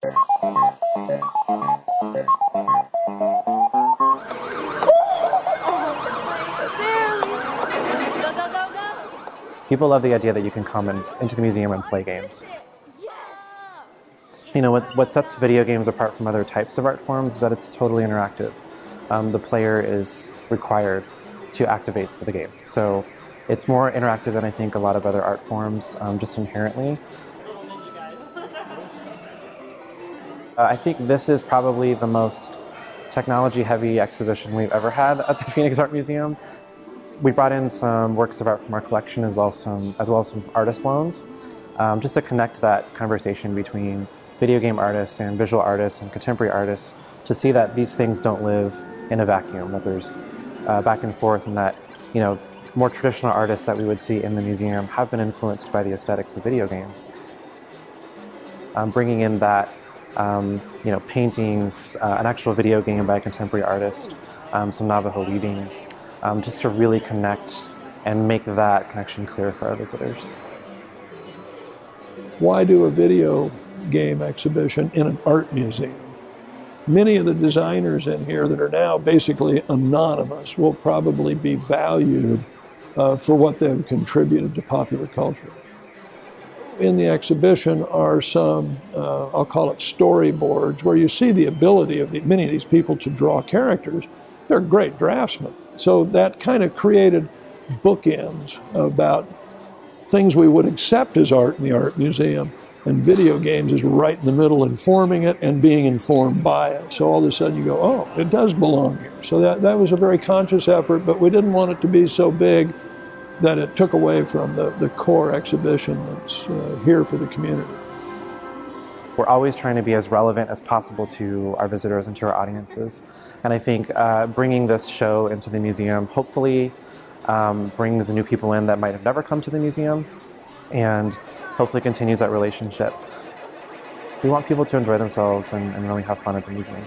People love the idea that you can come into the museum and play games. You know, what sets video games apart from other types of art forms is that it's totally interactive. The player is required to activate for the game. So it's more interactive than I think a lot of other art forms, just inherently. I think this is probably the most technology-heavy exhibition we've ever had at the Phoenix Art Museum. We brought in some works of art from our collection as well as some artist loans, just to connect that conversation between video game artists and visual artists and contemporary artists, to see that these things don't live in a vacuum, that there's back and forth, and that, you know, more traditional artists that we would see in the museum have been influenced by the aesthetics of video games. Bringing in that, you know, paintings, an actual video game by a contemporary artist, some Navajo weavings, just to really connect and make that connection clear for our visitors. Why do a video game exhibition in an art museum? Many of the designers in here that are now basically anonymous will probably be valued for what they've contributed to popular culture. In the exhibition are some, I'll call it storyboards, where you see the ability of many of these people to draw characters. They're great draftsmen. So that kind of created bookends about things we would accept as art in the art museum, and video games is right in the middle, informing it and being informed by it. So all of a sudden you go, oh, it does belong here. So that was a very conscious effort, but we didn't want it to be so big that it took away from the core exhibition that's here for the community. We're always trying to be as relevant as possible to our visitors and to our audiences. And I think bringing this show into the museum hopefully brings new people in that might have never come to the museum, and hopefully continues that relationship. We want people to enjoy themselves and really have fun at the museum.